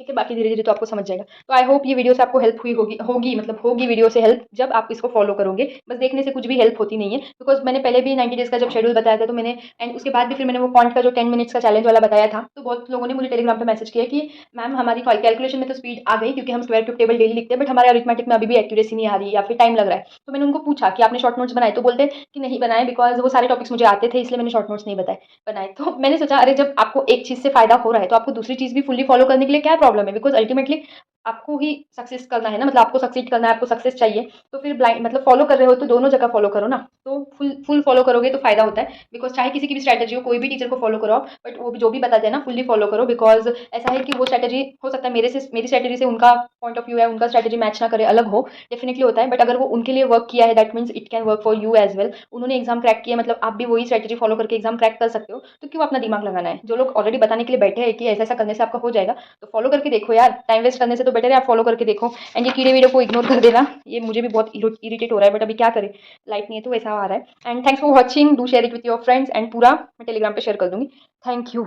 ठीक है। बाकी धीरे धीरे तो आपको समझ जाएगा। तो आई होप ये वीडियो से आपको हेल्प हुई होगी होगी मतलब होगी वीडियो से हेल्प, जब आप इसको फॉलो करोगे। बस देखने से कुछ भी हेल्प होती नहीं है, बिकॉज मैंने पहले भी 90 डेज का जब शेड्यूल बताया था तो मैंने, एंड उसके बाद भी फिर मैंने वो पॉइंट का जो 10 मिनट्स का चैलेंज वाला बताया था, तो बहुत लोगों ने मुझे टेलीग्राम पे मैसेज किया कि मैम हमारी कैलकुलेशन में तो स्पीड आ गई क्योंकि हम स्क्वायर ट्रूथ टेबल डेली लिखते हैं, बट हमारे अरिथमेटिक में अभी भी एक्यूरेसी नहीं आ रही है या फिर टाइम लग रहा है। तो मैंने उनको पूछा कि आपने शॉर्ट नोट्स बनाए, तो बोलते कि नहीं बनाए, बिकॉज वो सारे टॉपिक्स मुझे आते थे इसलिए मैंने शॉर्ट नोट्स नहीं बनाए। तो मैंने सोचा अरे जब आपको एक चीज़ से फायदा हो रहा है तो आपको दूसरी चीज़ भी फुल्ली फॉलो करने के लिए क्या प्रॉब्लम है, बिकॉज अल्टीमेटली आपको ही सक्सेस करना है ना, मतलब आपको सक्सीड करना है, आपको सक्सेस चाहिए, तो फिर ब्लाइंड मतलब फॉलो कर रहे हो तो दोनों जगह फॉलो करो ना, तो फुल फॉलो करोगे तो फायदा होता है। बिकॉज चाहे किसी की भी स्ट्रैटेजी हो, कोई भी टीचर को फॉलो करो आप, बट वो जो भी बताते हैं ना फुल्ली फॉलो करो, बिकॉज ऐसा है कि वो स्ट्रैटेजी हो सकता है मेरी स्ट्रैटेजी से उनका पॉइंट ऑफ व्यू है, उनका स्ट्रैटेजी मैच ना करे, अलग हो, डेफिनेटली होता है, बट अगर वो उनके लिए वर्क किया है that means it can work for you as well. उन्होंने एग्जाम क्रैक किया, मतलब आप भी वही स्ट्रैटेजी फॉलो करके एग्जाम क्रैक कर सकते हो, तो क्यों अपना दिमाग लगाना है। जो लोग ऑलरेडी बताने के लिए बैठे हैं कि ऐसा ऐसा करने से आपका हो जाएगा, तो फॉलो करके देखो यार, टाइम वेस्ट करने से तो बेटर है आप फॉलो करके देखो। एंड ये कीड़े वीडियो को इग्नोर कर देना, ये मुझे भी बहुत इरिटेट हो रहा है, बट अभी क्या करें, लाइट नहीं है तो वैसा आ रहा है। And thanks for watching, do share it with your friends, and पूरा मैं टेलीग्राम पे शेयर कर दूंगी। Thank you.